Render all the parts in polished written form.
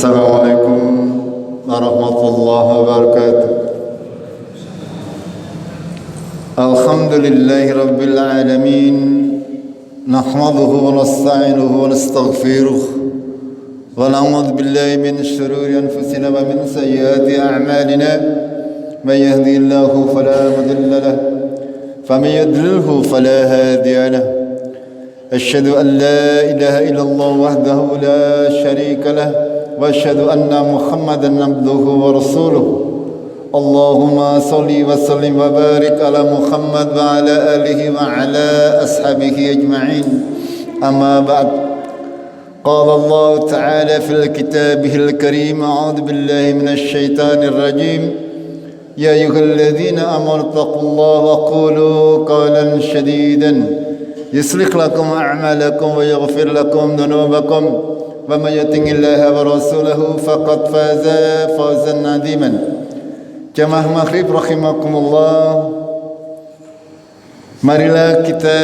Assalamualaikum warahmatullahi wabarakatuh. Alhamdulillahi rabbil alamin. Nahmaduhu wa nasta'inuhu wa nastaghfiruh. Wa na'udzu billahi min shururi anfusina wa min sayyiati a'malina. Man yahdihillahu fala mudilla lahu wa man yudlilhu fala hadiya lahu. Asyhadu an la ilaha illallah wahdahu la syarika lahu wa asyhadu anna Muhammadan abduhu wa rasuluh. Allahumma salli wa sallim wa barik ala Muhammad wa ala alihi wa ala ashabihi ajma'in. Amma ba'd. Qala Allah ta'ala fil kitabihil karim. A'udzu billahi minasy syaithanir rajim. Ya ayyuhalladzina amanu taqullaha wa qulu qawlan shadidan yuslih lakum a'malakum wa yaghfir lakum dhunubakum wa may yuti'illaha wa rasulahu faqad faza fawzan 'aziman. Jamaah maghrib rahimakumullah, marilah kita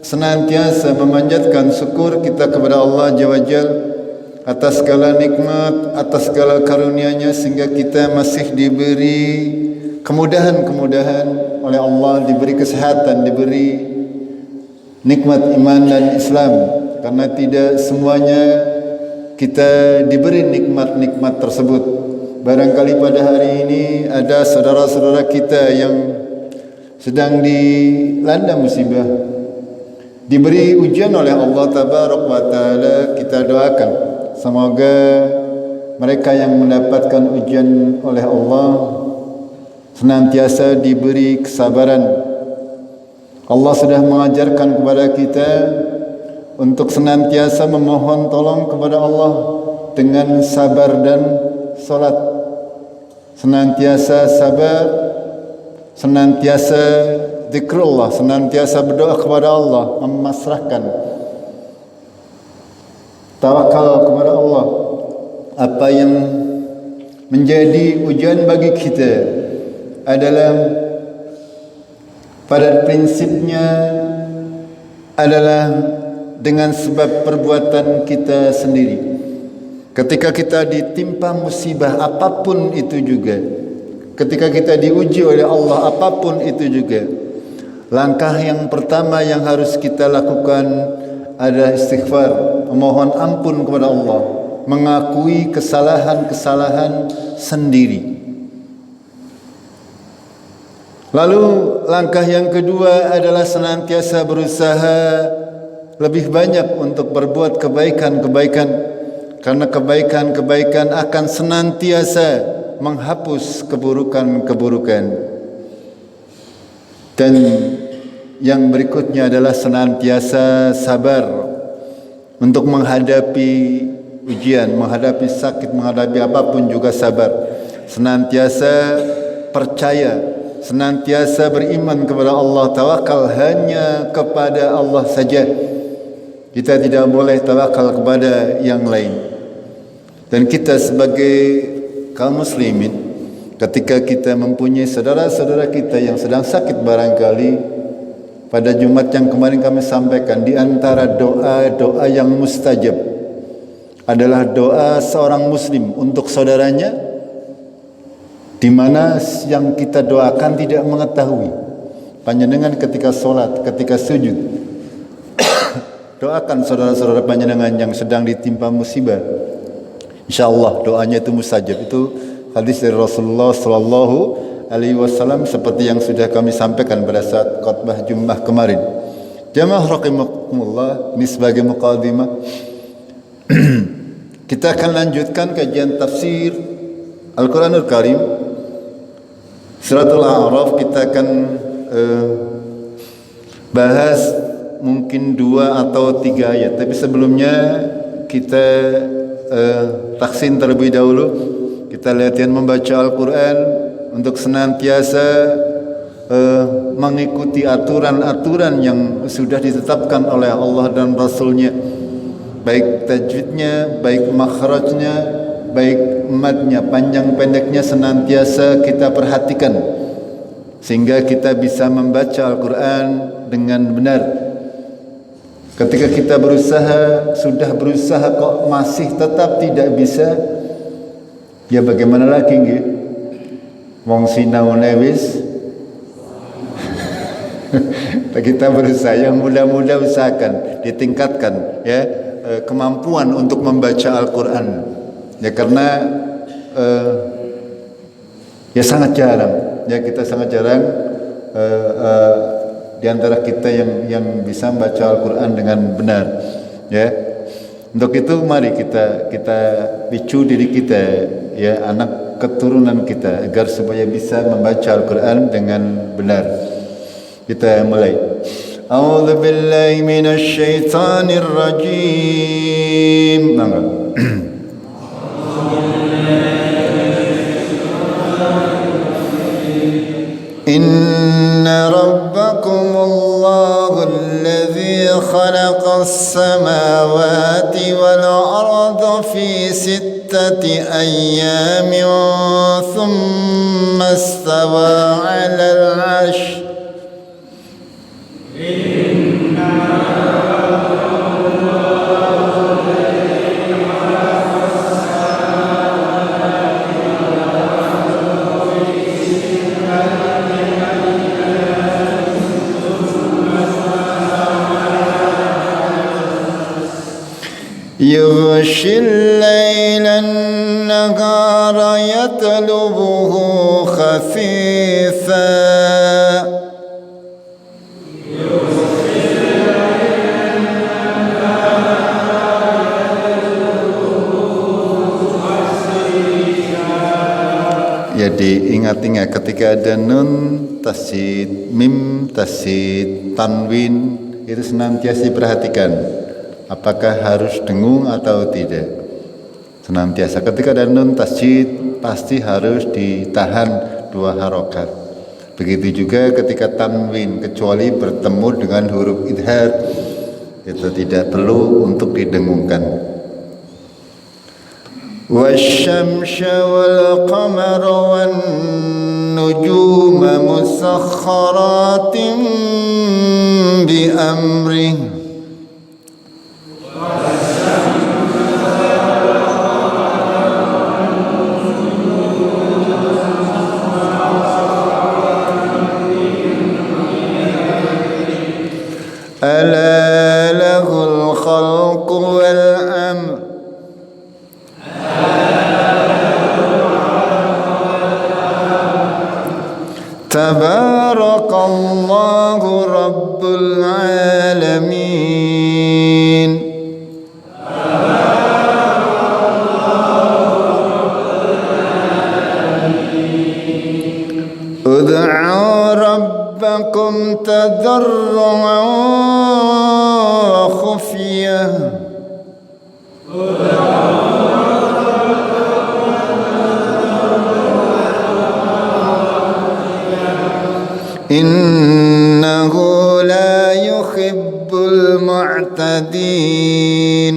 senantiasa memanjatkan syukur kita kepada Allah Jalla Jalla atas segala nikmat, atas segala karunia-Nya sehingga kita masih diberi kemudahan-kemudahan oleh Allah, diberi kesehatan, diberi nikmat iman dan Islam, karena tidak semuanya kita diberi nikmat-nikmat tersebut. Barangkali pada hari ini ada saudara-saudara kita yang sedang dilanda musibah, diberi ujian oleh Allah Tabaraka wa Ta'ala. Kita doakan semoga mereka yang mendapatkan ujian oleh Allah senantiasa diberi kesabaran. Allah sudah mengajarkan kepada kita untuk senantiasa memohon tolong kepada Allah dengan sabar dan salat. Senantiasa sabar, senantiasa zikrullah, senantiasa berdoa kepada Allah, memasrahkan, tawakal kepada Allah. Apa yang menjadi ujian bagi kita adalah pada prinsipnya adalah dengan sebab perbuatan kita sendiri. Ketika kita ditimpa musibah apapun itu juga, ketika kita diuji oleh Allah apapun itu juga, langkah yang pertama yang harus kita lakukan adalah istighfar, memohon ampun kepada Allah, mengakui kesalahan-kesalahan sendiri. Lalu langkah yang kedua adalah senantiasa berusaha lebih banyak untuk berbuat kebaikan-kebaikan, karena kebaikan-kebaikan akan senantiasa menghapus keburukan-keburukan. Dan yang berikutnya adalah senantiasa sabar untuk menghadapi ujian, menghadapi sakit, menghadapi apapun juga sabar. Senantiasa percaya, senantiasa beriman kepada Allah, tawakal hanya kepada Allah saja. Kita tidak boleh tawakal kepada yang lain. Dan kita sebagai kaum muslimin, ketika kita mempunyai saudara-saudara kita yang sedang sakit barangkali, pada Jumat yang kemarin kami sampaikan, di antara doa-doa yang mustajab adalah doa seorang muslim untuk saudaranya, di mana yang kita doakan tidak mengetahui. Panjenengan ketika sholat, ketika sujud, doakan saudara-saudara panjenengan yang sedang ditimpa musibah. InsyaAllah doanya itu mustajab. Itu hadis dari Rasulullah Sallallahu Alaihi Wasallam seperti yang sudah kami sampaikan pada saat khutbah Jumat kemarin. Jamaah rahimakumullah, ini sebagai muqaddimah. Kita akan lanjutkan kajian tafsir Al-Quranul Karim, Suratul A'raf. Kita akan bahas mungkin 2 atau 3 ayat. Tapi sebelumnya kita taksin terlebih dahulu. Kita latihan membaca Al-Quran untuk senantiasa mengikuti aturan-aturan yang sudah ditetapkan oleh Allah dan Rasulnya, baik tajwidnya, baik makhrajnya, baik madnya, panjang pendeknya senantiasa kita perhatikan sehingga kita bisa membaca Al-Quran dengan benar. Ketika kita sudah berusaha kok masih tetap tidak bisa, ya bagaimana lagi nggih? Wong sinaune wis kita berusaha, yang mudah-mudah usahakan ditingkatkan ya kemampuan untuk membaca Al-Qur'an. Ya karena ya sangat jarang, ya kita sangat jarang di antara kita yang bisa membaca Al-Qur'an dengan benar. Ya. Untuk itu mari kita picu diri kita, ya anak keturunan kita agar supaya bisa membaca Al-Qur'an dengan benar. Kita mulai. A'udzu billahi minasy syaithanir rajim. Inna rabbakumullahu alladhi khalaqas samawati wal arda fi sittati ayyamin thumma istawa 'alal 'arsy. يغشي الليل النهار يطلبه خفيفا ya diingat-ingat ketika ada nun, tasydid, mim, tasydid, tanwin itu senantiasa diperhatikan. Apakah harus dengung atau tidak? Senantiasa ketika ada nun tasydid pasti harus ditahan 2 harokat. Begitu juga ketika tanwin, kecuali bertemu dengan huruf idhar, itu tidak perlu untuk didengungkan. Wasyamsa wal qamara wan nujuma musakhkharatin bi amrihi ألا له الخلق والأمر تبارك الله رب العالمين ادعوا ربكم تضرعا وخفية إنه لا يحب المعتدين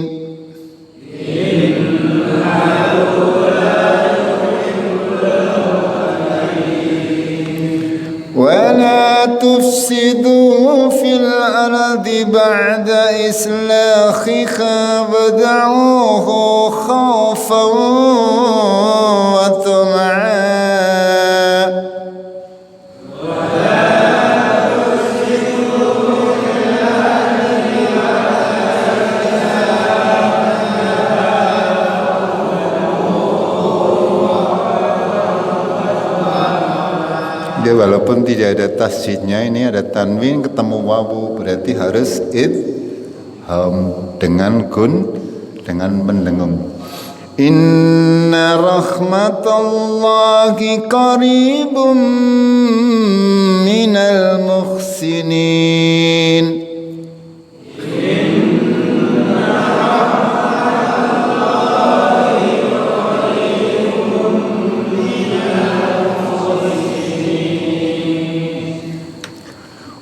ولا تفسدوا في الأرض بعد إصلاحها ودعوه خوفا وطمعا Dia walaupun tidak ada tasydidnya, ini ada tanwin ketemu wawu, berarti harus idgham dengan gun, dengan mendengung. Inna rahmatallahi qaribum minal muhsinin.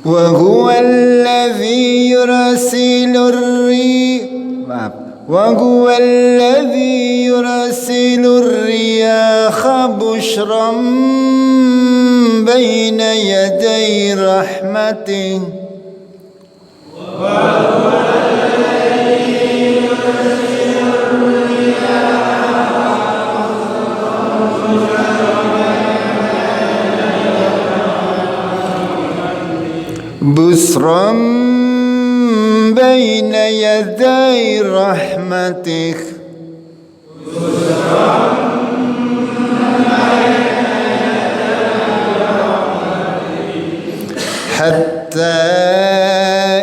وهو الذي يرسل الرياح بشرا بين يدي رحمته وهو يسرا بين يدي رحمتك حتى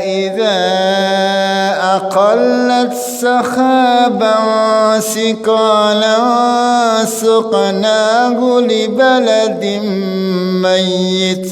إذا أقلت سحابا ثقالا سقناه لبلد ميت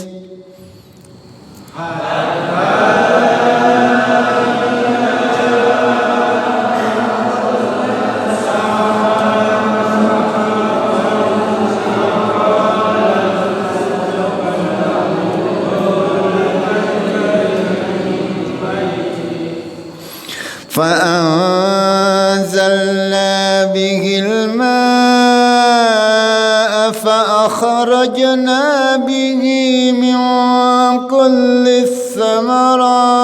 فأنزلنا به الماء فأخرجنا به من كل الثمرات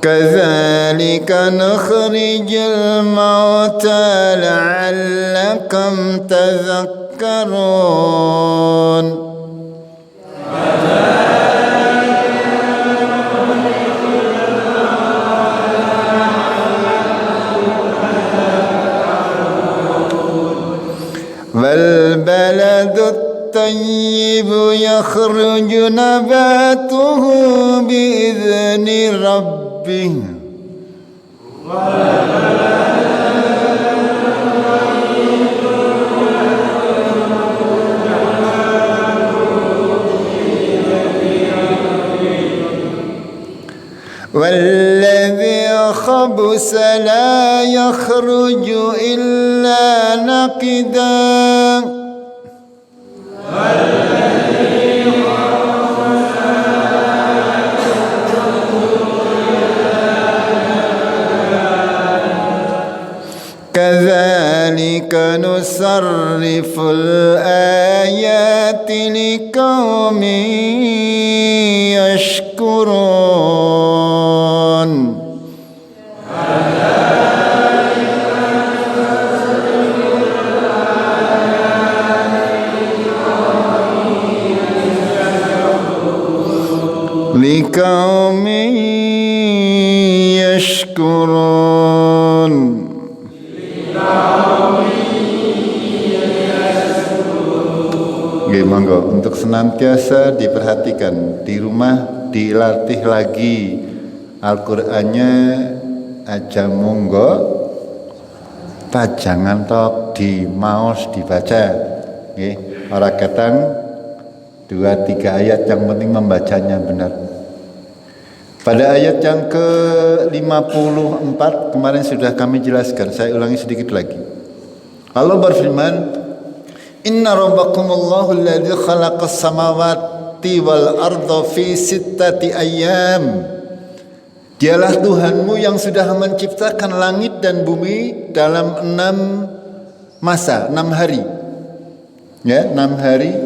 كذلك نخرج الموتى لعلكم تذكرون والبلد الطيب يخرج نباته بإذن ربه والذي خبث لا يخرج إلا نقدا كذلك نصرف الآيات لقوم يشكرون لقوم يشكرون. Oke, monggo untuk senantiasa diperhatikan di rumah, dilatih lagi Al-Qur'annya aja monggo, jangan tok di mouse dibaca. Nggih, ora ketang 2-3 ayat, yang penting membacanya benar. Pada ayat yang ke-54 kemarin sudah kami jelaskan, saya ulangi sedikit lagi. Allah berfirman, Inna rabbakumullahu alladzi khalaqas samawati wal arda fi sittati ayyam. Dialah Tuhanmu yang sudah menciptakan langit dan bumi dalam 6 masa, 6 hari. Ya, 6 hari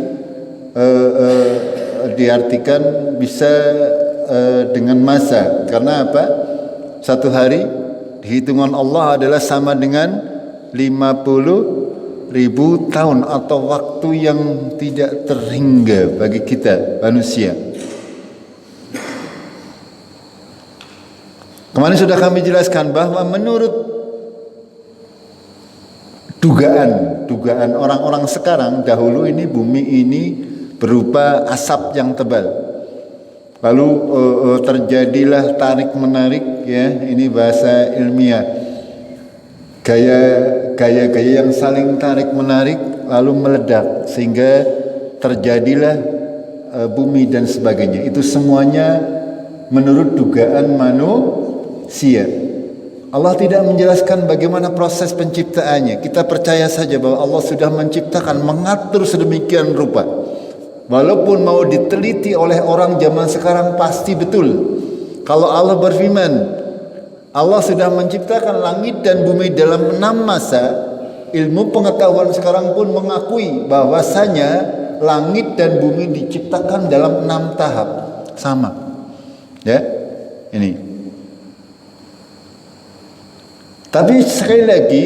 diartikan bisa dengan masa. Karena apa? 1 hari di hitungan Allah adalah sama dengan 50.000 tahun atau waktu yang tidak terhingga bagi kita manusia. Kemarin sudah kami jelaskan bahwa menurut dugaan orang-orang sekarang, dahulu ini bumi ini berupa asap yang tebal. Lalu terjadilah tarik menarik, ya, ini bahasa ilmiah. Gaya-gaya yang saling tarik menarik lalu meledak sehingga terjadilah bumi dan sebagainya. Itu semuanya menurut dugaan manusia. Allah tidak menjelaskan bagaimana proses penciptaannya. Kita percaya saja bahwa Allah sudah menciptakan, mengatur sedemikian rupa. Walaupun mau diteliti oleh orang zaman sekarang pasti betul. Kalau Allah berfirman, Allah sudah menciptakan langit dan bumi dalam 6 masa, ilmu pengetahuan sekarang pun mengakui bahwasanya langit dan bumi diciptakan dalam 6 tahap. Sama. Ya. Ini. Tapi sekali lagi,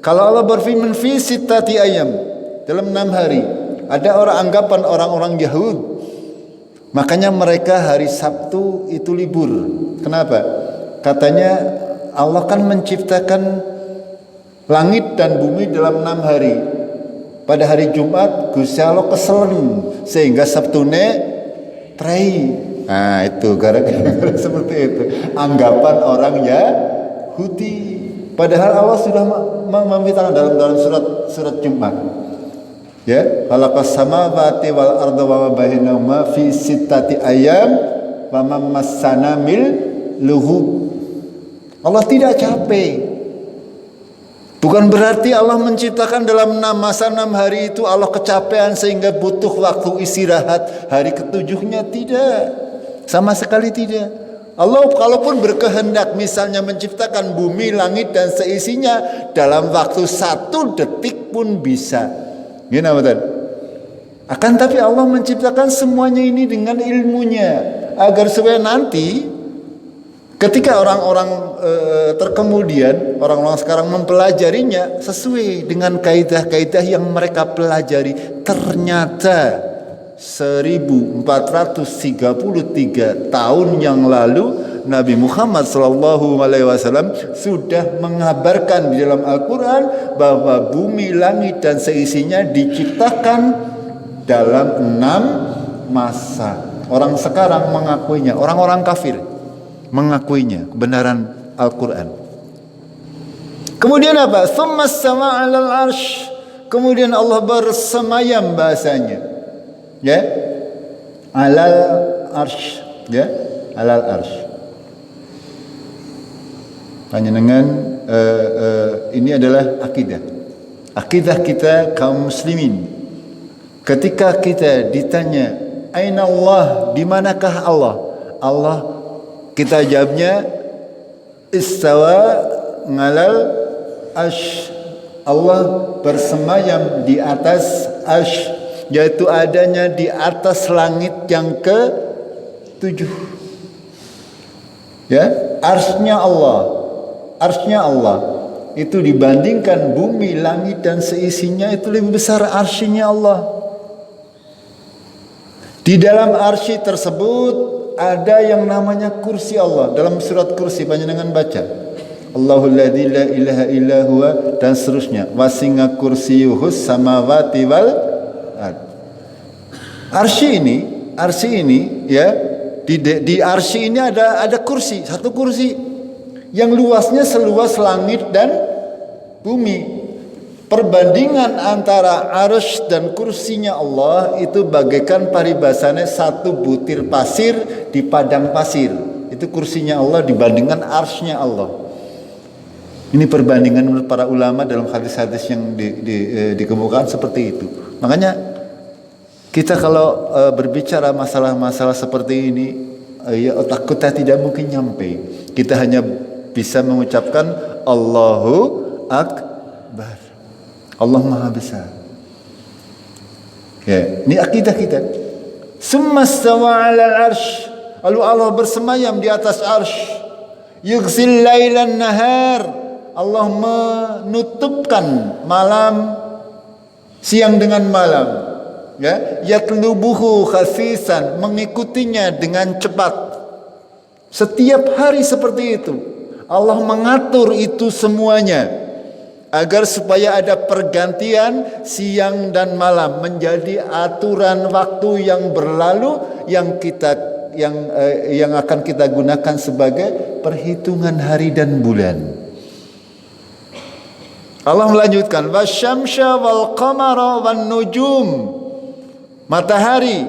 kalau Allah berfirman fi sittati ayyam, dalam 6 hari, ada anggapan orang-orang Yahud, makanya mereka hari Sabtu itu libur. Kenapa? Katanya Allah kan menciptakan langit dan bumi dalam 6 hari. Pada hari Jumat Gusti Allah keselen sehingga Sabtune pray. Nah itu gara-gara seperti itu anggapan orang Yahudi. Padahal Allah sudah memberitakan dalam surat Jumat. Ya, khalaqas samawati wal arda wa ma bainahuma fi sittati ayyam wa ma massana mil lughub. Allah tidak capek. Bukan berarti Allah menciptakan dalam masa 6 hari itu Allah kecapean sehingga butuh waktu istirahat hari ketujuhnya. Tidak, sama sekali tidak. Allah kalaupun berkehendak misalnya menciptakan bumi, langit dan seisinya dalam waktu 1 detik pun bisa. Gini betul. Akan tapi Allah menciptakan semuanya ini dengan ilmunya agar supaya nanti ketika orang-orang terkemudian, orang-orang sekarang mempelajarinya sesuai dengan kaidah-kaidah yang mereka pelajari. Ternyata 1433 tahun yang lalu Nabi Muhammad SAW sudah mengabarkan di dalam Al-Quran bahwa bumi, langit dan seisinya diciptakan dalam 6 masa. Orang sekarang mengakuinya, orang-orang kafir mengakuinya kebenaran Al-Quran. Kemudian apa? Tsumma stawa 'alal 'arsy. Kemudian Allah bersemayam bahasanya. Ya. 'Alal 'arsy, ya. 'Alal 'arsy. Panjenengan ini adalah akidah. Akidah kita kaum muslimin. Ketika kita ditanya, "Aina Allah?" Di manakah Allah? Allah, kita jawabnya istawa 'alal 'arsy. Allah bersemayam di atas 'arsy, yaitu adanya di atas langit yang ke-7. Ya, arsy-nya Allah itu dibandingkan bumi, langit dan seisinya itu lebih besar arsy-nya Allah. Di dalam arsy tersebut ada yang namanya kursi Allah. Dalam surat kursi panjenengan baca Allahul ladzi la ilaha illa huwa dan seterusnya. Wasi'a kursiyuhus samawati wal ard. Arsy ini ya, di arsy ini ada kursi, satu kursi yang luasnya seluas langit dan bumi. Perbandingan antara arsy dan kursinya Allah itu bagaikan paribasannya satu butir pasir di padang pasir. Itu kursinya Allah dibandingkan arsy-nya Allah. Ini perbandingan menurut para ulama dalam hadis-hadis yang dikemukakan seperti itu. Makanya kita kalau berbicara masalah-masalah seperti ini, ya otak kita tidak mungkin nyampe. Kita hanya bisa mengucapkan Allahu Akbar. Allah Maha Besar. Ya, ini akidah kita. Summa stawa 'alal 'arsy. Lalu Allah bersemayam di atas arsy. Yughsil lailan nahar. Allah menutupkan malam siang dengan malam. Ya, yatlubuhu khasisan, mengikutinya dengan cepat. Setiap hari seperti itu. Allah mengatur itu semuanya agar supaya ada pergantian siang dan malam menjadi aturan waktu yang berlalu yang akan kita gunakan sebagai perhitungan hari dan bulan. Allah melanjutkan wasyamsya wal qamara wan nujum. Matahari,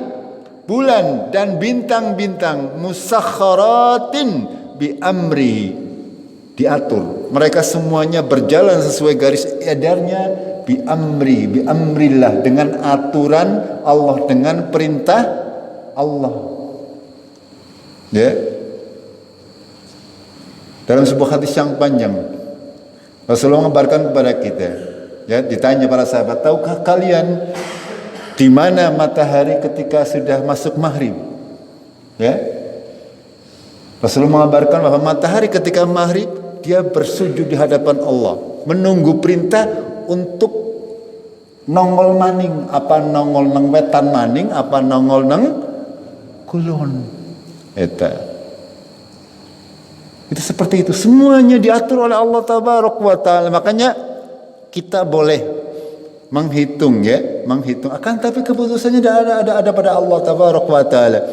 bulan dan bintang-bintang musakhkharatin bi amri, diatur. Mereka semuanya berjalan sesuai garis edarnya bi amrillah, dengan aturan Allah, dengan perintah Allah. Ya. Dalam sebuah hadis yang panjang, Rasulullah mengabarkan kepada kita, ya, ditanya para sahabat, tahukah kalian Di mana matahari ketika sudah masuk maghrib, ya, Rasulullah mengabarkan bahwa matahari ketika maghrib dia bersujud di hadapan Allah, menunggu perintah untuk nongol maning, apa nongol nang wetan maning, apa nongol nang kulon. Itu seperti itu. Semuanya diatur oleh Allah Tabaraka wa Ta'ala. Makanya kita boleh menghitung, ya, menghitung. Akan tapi keputusannya ada pada Allah Tabaraka wa Ta'ala.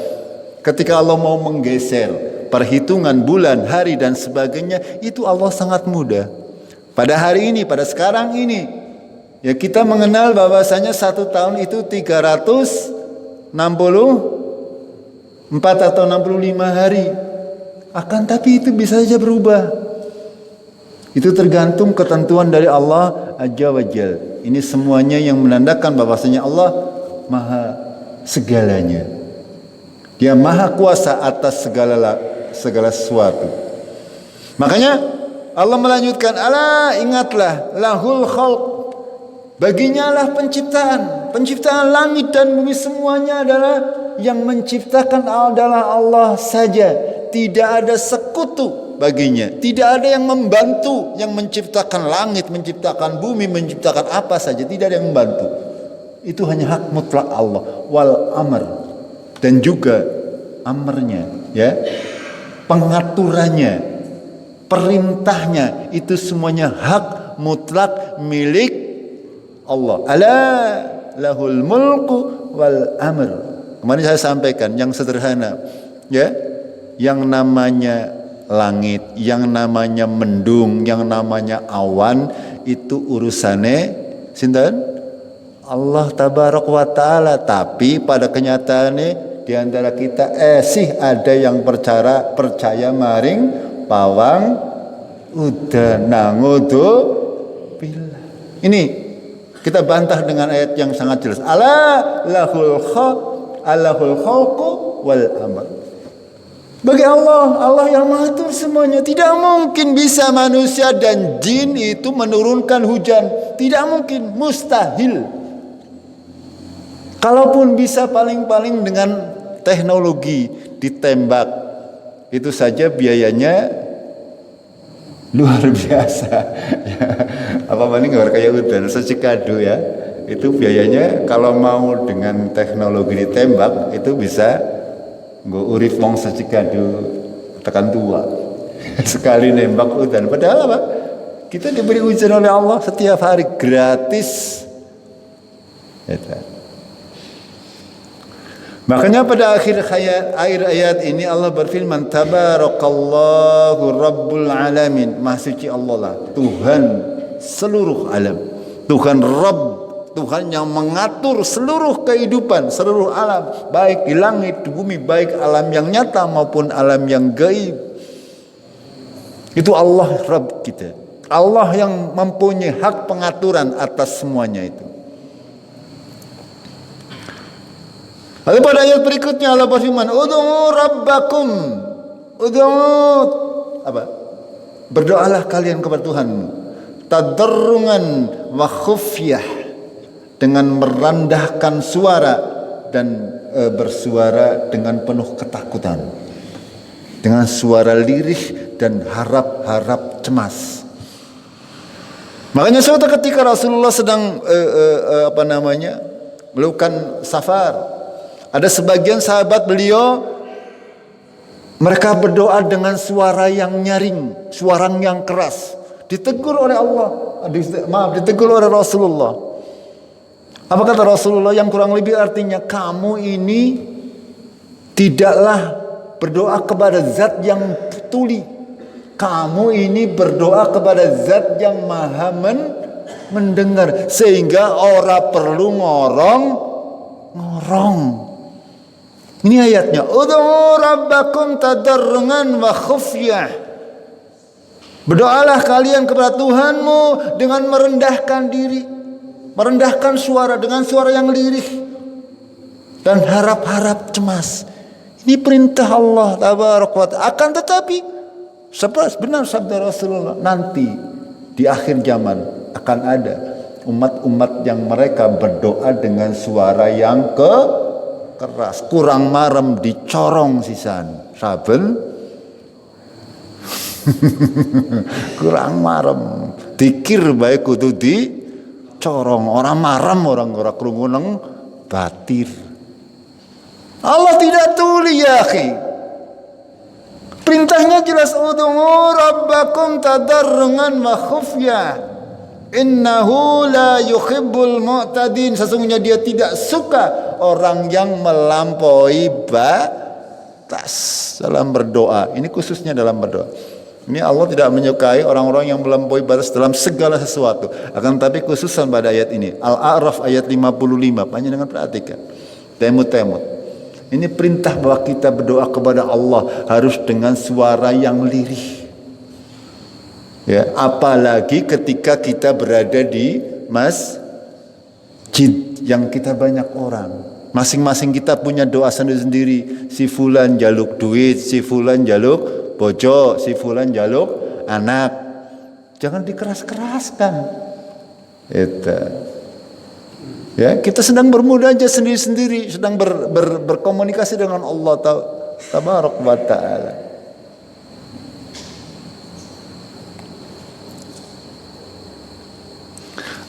Ketika Allah mau menggeser perhitungan bulan, hari dan sebagainya, itu Allah sangat mudah. Pada hari ini, pada sekarang ini, ya, kita mengenal bahwasanya 1 tahun itu 364 atau 65 hari. Akan tapi itu bisa saja berubah. Itu tergantung ketentuan dari Allah Azza wa Jalla. Ini semuanya yang menandakan bahwasanya Allah maha segalanya. Dia maha kuasa atas segala sesuatu. Makanya Allah melanjutkan, ala ingatlah, lahul khalq, baginya lah penciptaan. Penciptaan langit dan bumi semuanya adalah yang menciptakan adalah Allah saja. Tidak ada sekutu baginya. Tidak ada yang membantu yang menciptakan langit, menciptakan bumi, menciptakan apa saja. Tidak ada yang membantu. Itu hanya hak mutlak Allah. Wal amr, dan juga amrnya, ya, pengaturannya, perintahnya, itu semuanya hak mutlak milik Allah. Ala lahul mulku wal amr. Kemarin saya sampaikan yang sederhana, ya, yang namanya langit, yang namanya mendung, yang namanya awan, itu urusannya sinten? Allah Tabaraka wa Ta'ala. Tapi pada kenyataannya di antara kita sih ada yang percaya maring pawang udah nangudu billah. Ini kita bantah dengan ayat yang sangat jelas. Ala lahul khalqu wal amr. Bagi Allah yang mengatur semuanya. Tidak mungkin bisa manusia dan jin itu menurunkan hujan. Tidak mungkin, mustahil. Kalaupun bisa paling-paling dengan teknologi ditembak, itu saja biayanya luar biasa. Apa paling nggak kayak udan secikadu, ya. Itu biayanya kalau mau dengan teknologi ditembak itu bisa nggo urip wong secikadu tekan tua. Sekali nembak udan. Padahal apa? Kita diberi ujian oleh Allah setiap hari gratis. Makanya pada akhir ayat ini Allah berfirman, Tabarakallahu Rabbul Alamin. Maha suci Allah lah, Tuhan seluruh alam. Tuhan Rabb, Tuhan yang mengatur seluruh kehidupan, seluruh alam, baik di langit, di bumi, baik alam yang nyata maupun alam yang gaib. Itu Allah Rabb kita. Allah yang mempunyai hak pengaturan atas semuanya itu. Lalu pada ayat berikutnya Allah berfirman, Ud'u rabbakum. Ud'u apa? Berdoalah kalian kepada Tuhanmu. Tadarrungan wa khufyah, dengan merendahkan suara dan bersuara dengan penuh ketakutan, dengan suara lirih dan harap-harap cemas. Makanya suatu ketika Rasulullah sedang melakukan safar, ada sebagian sahabat beliau, mereka berdoa dengan suara yang nyaring, suara yang keras, ditegur oleh Allah, ditegur oleh Rasulullah. Apa kata Rasulullah yang kurang lebih artinya, kamu ini tidaklah berdoa kepada zat yang tuli. Kamu ini berdoa kepada zat yang maha mendengar. Sehingga orang perlu ngorong. Ini ayatnya. Ud'u rabbakum tadarrungan wa khufyah. Berdoalah kalian kepada Tuhanmu dengan merendahkan diri, merendahkan suara dengan suara yang lirih dan harap-harap cemas. Ini perintah Allah Tabaraka wa Ta'ala. Akan tetapi benar sabda Rasulullah, nanti di akhir zaman akan ada Umat-umat yang mereka berdoa dengan suara yang keras, kurang marem dicorong sisan saben kurang marem dikir bae kudu dicorong, orang marem orang krungu nang batir. Allah tidak tuli ya akhi. Perintahnya jelas, ud'u rabbakum tadarrungan wa khufya. Innahu la yuhibbul mu'tadin. Sesungguhnya dia tidak suka orang yang melampaui batas dalam berdoa. Ini khususnya dalam berdoa. Ini Allah tidak menyukai orang-orang yang melampaui batas dalam segala sesuatu. Akan tapi khususan pada ayat ini, Al-A'raf ayat 55. Panjenengan perhatikan. Temut-temut. Ini perintah bahwa kita berdoa kepada Allah harus dengan suara yang lirih. Ya, apalagi ketika kita berada di masjid yang kita banyak orang. Masing-masing kita punya doa sendiri-sendiri. Si fulan jaluk duit, si fulan jaluk bojo, si fulan jaluk anak. Jangan dikeras-keraskan. Itu. Ya, kita sedang bermudah aja sendiri-sendiri, sedang berkomunikasi dengan Allah tabaraka wa taala.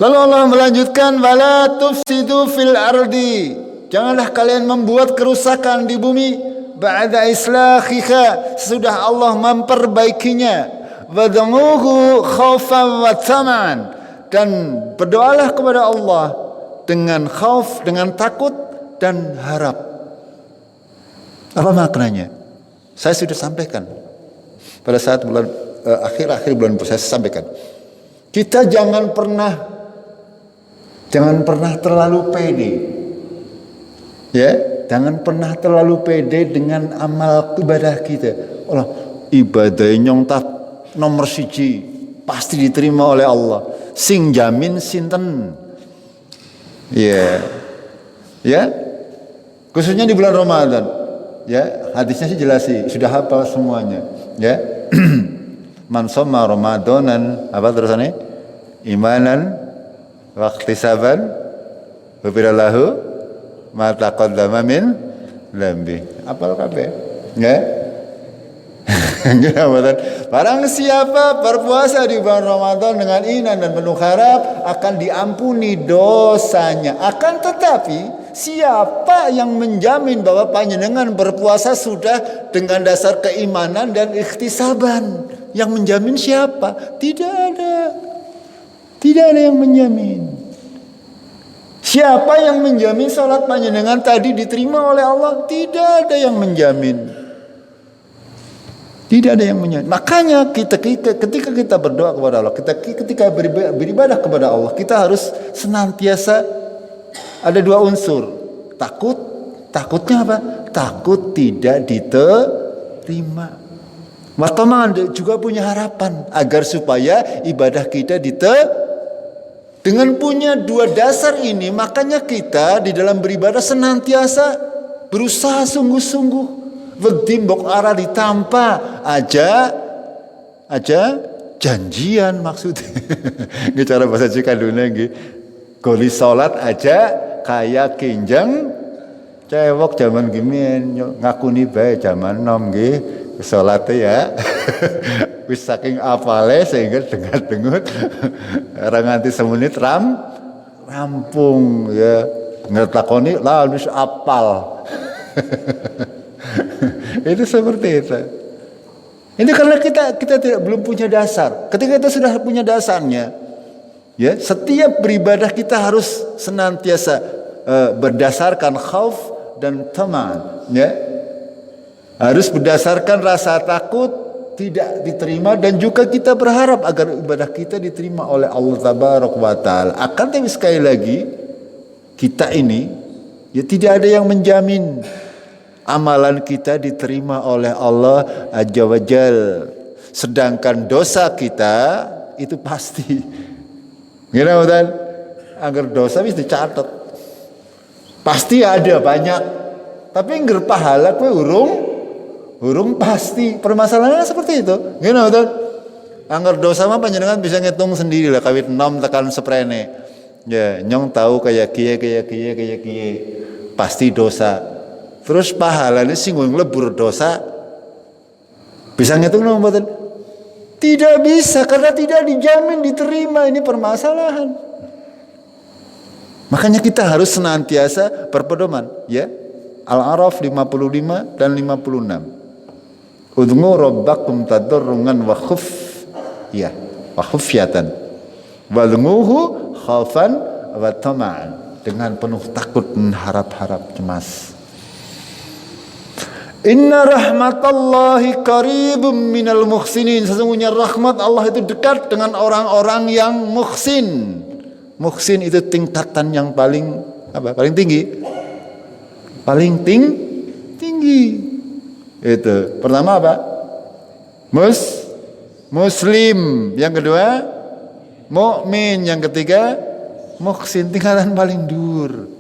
Lalu Allah melanjutkan, wala tufsidu fil ardi. Janganlah kalian membuat kerusakan di bumi ba'da islahiha, sesudah Allah memperbaikinya. Wad'uhu khaufan wa tama'an, dan berdoalah kepada Allah dengan khauf, dengan takut dan harap. Apa maknanya? Saya sudah sampaikan pada saat akhir bulan puasa, saya sampaikan. Kita jangan pernah terlalu pede. Ya, jangan pernah terlalu pede dengan amal ibadah kita. Allah, ibadah nyong nomor 1 pasti diterima oleh Allah. Sing jamin sinten? Ya, ya, khususnya di bulan Ramadan. Ya, hadisnya sih jelas sih, sudah hafal semuanya. Ya, man shoma Ramadanan, apa terusannya? Imanan, waqtisaban, ghufira lahu ma taqaddama min dhanbi. Hafal kabeh. Ya. Barang siapa berpuasa di bulan Ramadan dengan iman dan penuh harap akan diampuni dosanya. Akan tetapi siapa yang menjamin bahwa panjenengan berpuasa sudah dengan dasar keimanan dan ikhtisaban? Yang menjamin siapa? Tidak ada. Tidak ada yang menjamin. Siapa yang menjamin salat panjenengan tadi diterima oleh Allah? Tidak ada yang menjamin. Tidak ada yang menjamin. Makanya ketika kita berdoa kepada Allah, ketika beribadah kepada Allah, kita harus senantiasa ada 2 unsur. Takutnya apa? Takut tidak diterima. Wataman juga punya harapan agar supaya ibadah kita dengan punya 2 dasar ini, makanya kita di dalam beribadah senantiasa berusaha sungguh-sungguh. Bedimbok arah ditampa aja janjian maksudnya. Ini cara bahasa Cikaduna nggih. Goli salat aja kayak kinjeng cewek zaman gini ngakuni bae zaman nom nggih salate ya. Wis saking apale sehingga dengar-dengar ora nganti semenit rampung ya. Ngertakoni lah wis apal. Itu seperti itu. Ini karena kita belum punya dasar. Ketika kita sudah punya dasarnya, ya, setiap beribadah kita harus senantiasa berdasarkan khauf dan taman, ya. Harus berdasarkan rasa takut tidak diterima dan juga kita berharap agar ibadah kita diterima oleh Allah tabaraka wa taala. Akan tapi sekali lagi kita ini ya tidak ada yang menjamin amalan kita diterima oleh Allah Azza wa Jal. Sedangkan dosa kita itu pasti. Gini betul? Agar dosa bisa dicatat. Pasti ada banyak. Tapi ngger pahala kue urung pasti. Permasalahannya seperti itu. Gini betul? Angger dosa mah panjenengan bisa ngitung sendiri lah kawit 6 tekan seprene. Ya, nyong tahu kayak kie pasti dosa. Terus pahalanya singgung lebur dosa. Bisa ngitung dong mboten? Tidak bisa karena tidak dijamin diterima, ini permasalahan. Makanya kita harus senantiasa berpedoman, ya. Al-A'raf 55 dan 56. Ud'u rabbakum tadarrungan wa ya, wa khufyatan. Wad'uhu khaufan wa tama'an, dengan penuh takut dan harap-harap cemas. Inna rahmatallahi qaribum minal muhsinin. Sesungguhnya rahmat Allah itu dekat dengan orang-orang yang muhsin. Muhsin itu tingkatan yang paling apa? Paling tinggi. Paling tinggi. Itu. Pertama apa? Muslim. Yang kedua mukmin. Yang ketiga muhsin, tingkatan paling dur.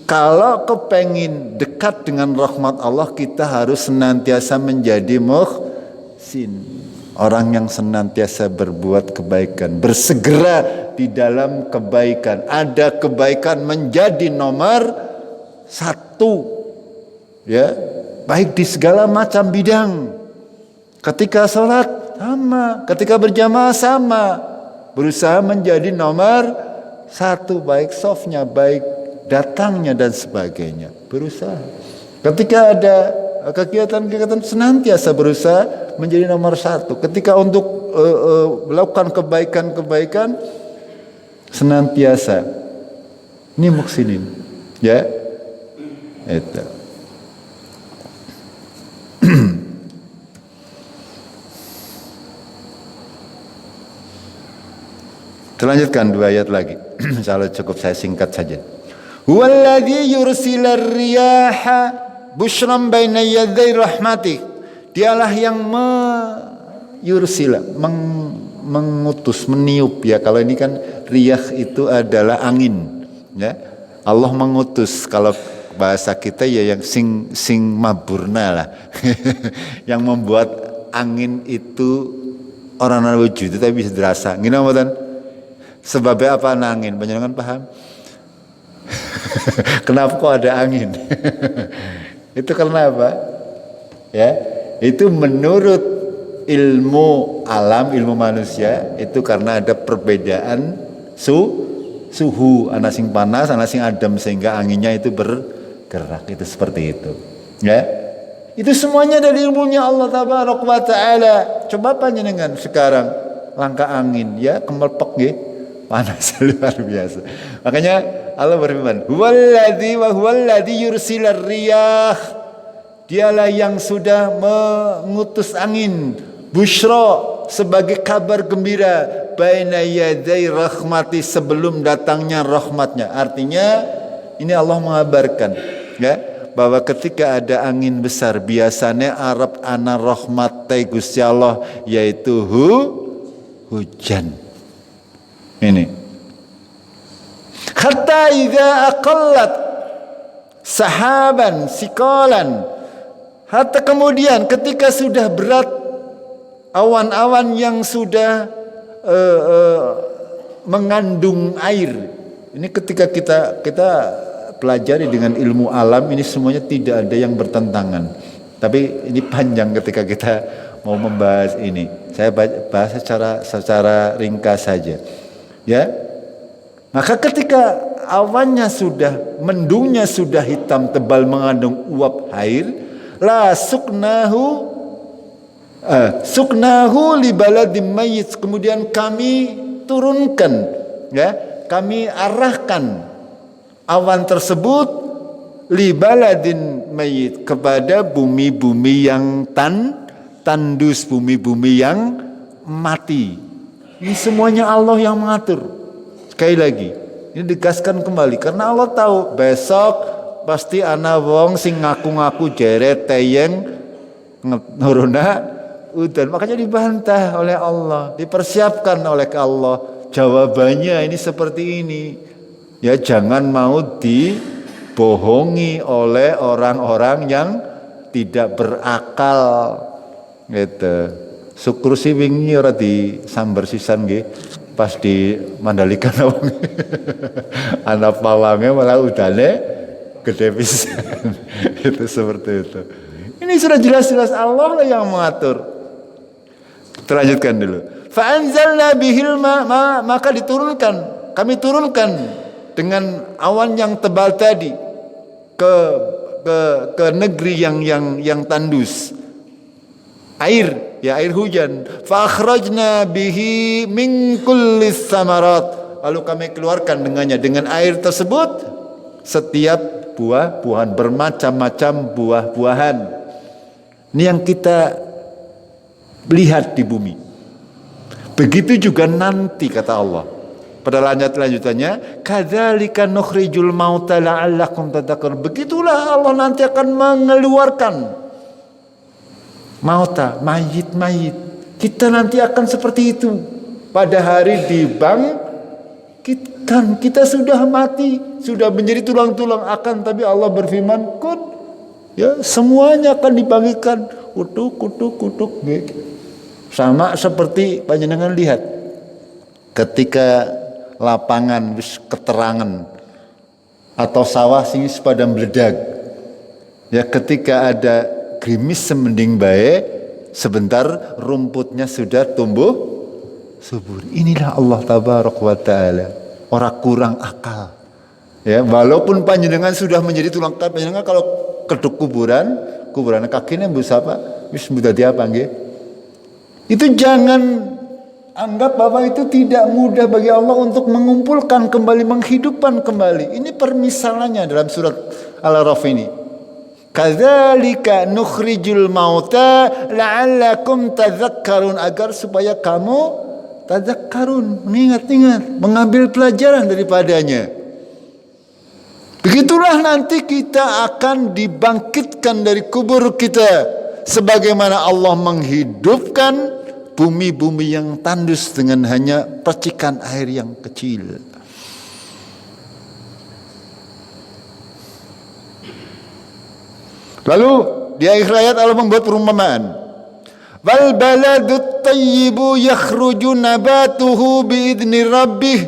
Kalau kepengin dekat dengan rahmat Allah, kita harus senantiasa menjadi muhsin. Orang yang senantiasa berbuat kebaikan, bersegera di dalam kebaikan. Ada kebaikan menjadi nomor 1. Ya, baik di segala macam bidang. Ketika sholat sama, ketika berjamaah sama. Berusaha menjadi nomor 1, baik softnya, baik datangnya dan sebagainya. Berusaha. Ketika ada kegiatan-kegiatan senantiasa berusaha menjadi nomor 1. Ketika untuk melakukan kebaikan-kebaikan senantiasa. Ini muhsinin. Ya. Itu. Kita lanjutkan 2 ayat lagi. Insyaallah cukup saya singkat saja. Huwallazi yursilar riyaha busyran baina yaday rahmatih. Dialah yang mengutus, meniup, ya. Kalau ini kan riyah itu adalah angin, ya. Allah mengutus, kalau bahasa kita ya yang sing maburna lah. Yang membuat angin itu orang wujud tapi bisa dirasa. Ngene mboten? Sebabnya apa angin? Panjenengan paham? Kenapa kok ada angin? Itu karena apa? Ya, itu menurut ilmu alam, ilmu manusia, itu karena ada perbedaan suhu, ana sing panas, ana sing adem, sehingga anginnya itu bergerak. Itu seperti itu. Ya. Itu semuanya dari ilmunya Allah Tabaraka wa Taala. Coba panjenengan sekarang langkah angin, ya, kemelepek nggih. Panas luar biasa. Makanya Allah berfirman, huwallazi yursilar riyah. Dialah yang sudah mengutus angin, busyra, sebagai kabar gembira, baina yaday rahmati, sebelum datangnya rahmatnya. Artinya ini Allah mengabarkan, ya, bahwa ketika ada angin besar, biasanya Arab ana rahmat Gusti Allah, yaitu hujan. Ini. Hatta idza aqallat sahaban sikalan. Hatta kemudian ketika sudah berat awan-awan yang sudah mengandung air. Ini ketika kita pelajari dengan ilmu alam, ini semuanya tidak ada yang bertentangan. Tapi ini panjang ketika kita mau membahas ini. Saya bahas secara ringkas saja. Ya, maka ketika awannya sudah, mendungnya sudah hitam tebal mengandung uap air, la suknahu li baladim mayyit, kemudian kami turunkan, ya, kami arahkan awan tersebut li baladin mayyit, kepada bumi-bumi yang tandus, bumi-bumi yang mati. Ini semuanya Allah yang mengatur. Sekali lagi, ini digaskan kembali karena Allah tahu besok pasti ana wong sing ngaku-ngaku jeret teyeng nuruna udan. Makanya dibantah oleh Allah, dipersiapkan oleh Allah. Jawabannya ini seperti ini. Ya, jangan mau dibohongi oleh orang-orang yang tidak berakal. Gitu. Syukur si wingi ora disambar sisan nggih. pas di Mandalika anak pawangnya malah udane gede pisan. Itu seperti itu. Ini sudah jelas-jelas Allah lah yang mengatur. Terlanjutkan dulu. Fa anzalna bihil maka diturunkan, kami turunkan dengan awan yang tebal tadi ke negeri yang tandus. Air, ya air hujan. Fa akhrajna bihi min kullis samarat. Lalu kami keluarkan dengannya, dengan air tersebut, setiap buah-buahan, bermacam-macam buah-buahan. Ini yang kita lihat di bumi. Begitu juga nanti kata Allah. Pada lanjutannya, kadzalika nukhrijul mauta la'allakum tadhakkarun. Begitulah Allah nanti akan mengeluarkan mauta, mayit-mayit. Kita nanti akan seperti itu. Pada hari dibangkitkan, kita sudah mati, sudah menjadi tulang-tulang akan, tapi Allah berfirman, kun, ya semuanya akan dibangkitkan. Kutuk. Sama seperti panjenengan lihat ketika lapangan wis keterangan atau sawah sing pada meledak. Ya ketika ada gerimis semending bae, sebentar rumputnya sudah tumbuh subur. Inilah Allah tabaraka wa taala. Ora kurang akal. Ya, walaupun panjenengan sudah menjadi tulang, panjenengan kalau keduk kuburan kakinya mbus apa? Wis mudah dia apa nggih? Itu jangan anggap bahwa itu tidak mudah bagi Allah untuk mengumpulkan kembali, menghidupkan kembali. Ini permisalannya dalam surat Al-A'raf ini. Kadzalika nukhrijul mauta la'allakum tadhakkarun, agar supaya kamu tadhakkarun, mengingat-ingat, mengambil pelajaran daripadanya. Begitulah nanti kita akan dibangkitkan dari kubur kita, sebagaimana Allah menghidupkan bumi-bumi yang tandus dengan hanya percikan air yang kecil. Lalu di akhir ayat Allah membuat perumpamaan. Wal baladut tayyibu yakhruju nabatuhu biidni rabbih.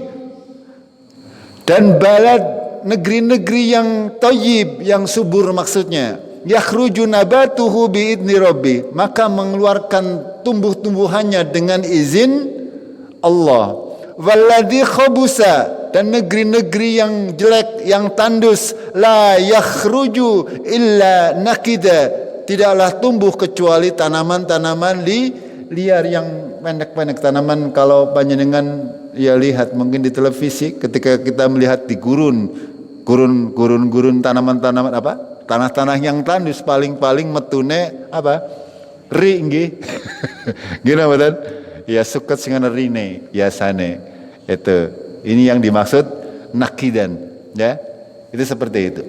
Dan balad, negeri-negeri yang thayyib, yang subur maksudnya. Yakhruju nabatuhu biidni rabbih, maka mengeluarkan tumbuh-tumbuhannya dengan izin Allah. Walladzi khabusa, dan negeri-negeri yang jelek, yang tandus, la yakhruju illa nakida, tidaklah tumbuh kecuali tanaman-tanaman liar yang pendek-pendek. Tanaman kalau panjenengan ya lihat mungkin di televisi, ketika kita melihat di gurun tanaman-tanaman apa? Tanah-tanah yang tandus paling metune apa? Ri nggih. Gimana betul? Ya suket sing ana rine biasane. Itu. Ini yang dimaksud nakidan, ya. Itu seperti itu.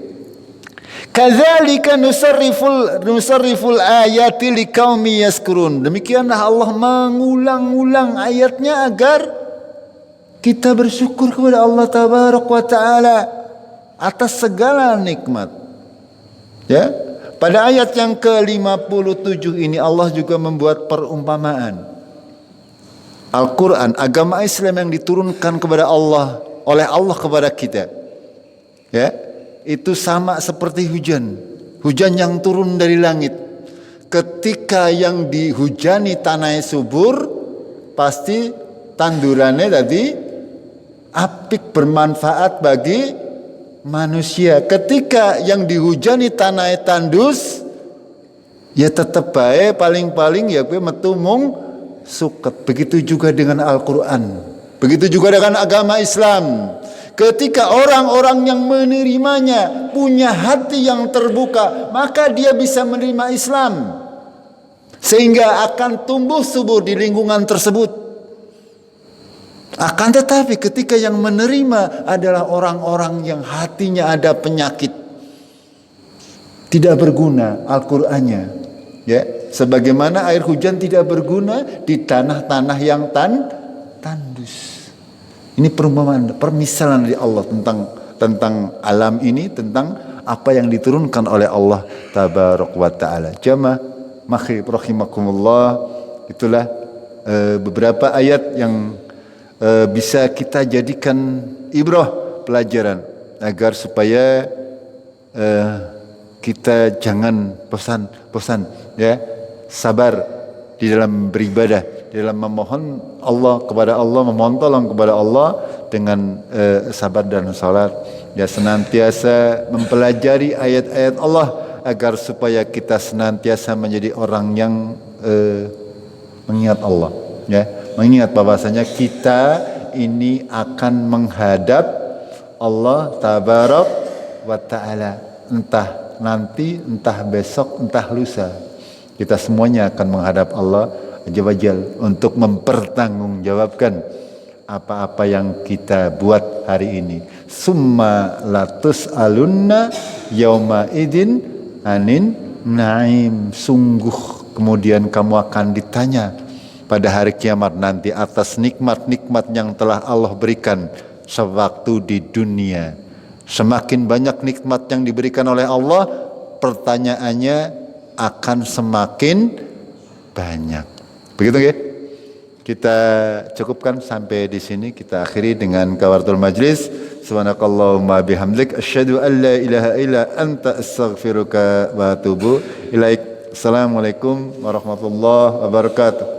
Kadzalika nusarriful ayati liqaumi yaskurun. Demikianlah Allah mengulang-ulang ayatnya agar kita bersyukur kepada Allah tabaraka wa taala atas segala nikmat. Ya, pada ayat yang ke-57 ini Allah juga membuat perumpamaan. Al-Quran, agama Islam yang diturunkan kepada Allah, oleh Allah kepada kita, ya, itu sama seperti hujan yang turun dari langit. Ketika yang dihujani tanahnya subur, pasti tandurannya tadi apik, bermanfaat bagi manusia. Ketika yang dihujani tanah tandus, ya tetap baik, paling-paling ya gue metu mung suket. Begitu juga dengan Al-Quran, begitu juga dengan agama Islam. Ketika orang-orang yang menerimanya punya hati yang terbuka, maka dia bisa menerima Islam, sehingga akan tumbuh subur di lingkungan tersebut. Akan tetapi ketika yang menerima adalah orang-orang yang hatinya ada penyakit, tidak berguna Al-Qur'annya, ya, sebagaimana air hujan tidak berguna di tanah-tanah yang tandus. Ini perumpamaan, permisalan dari Allah tentang alam ini, tentang apa yang diturunkan oleh Allah tabaraka wa taala. Jamaah maghrib rahimakumullah, itulah beberapa ayat yang bisa kita jadikan ibrah, pelajaran, agar supaya kita jangan bosan ya, sabar di dalam beribadah, di dalam memohon Allah kepada Allah, memohon tolong kepada Allah dengan sabar dan salat. Ya, senantiasa mempelajari ayat-ayat Allah agar supaya kita senantiasa menjadi orang yang mengingat Allah, ya, mengingat bahwasanya kita ini akan menghadap Allah tabarak wa ta'ala, entah nanti, entah besok, entah lusa. Kita semuanya akan menghadap Allah Azza wa Jalla untuk mempertanggungjawabkan apa-apa yang kita buat hari ini. Summa latus alunna yauma idin anin naim. Sungguh kemudian kamu akan ditanya pada hari kiamat nanti atas nikmat-nikmat yang telah Allah berikan sewaktu di dunia. Semakin banyak nikmat yang diberikan oleh Allah, pertanyaannya akan semakin banyak. Begitu ya? Kita cukupkan sampai di sini. Kita akhiri dengan kafaratul majlis. Subhanakallahumma bihamdik asyhadu an la ilaha illa anta astaghfiruka wa atubu ilaik. Assalamualaikum warahmatullahi wabarakatuh.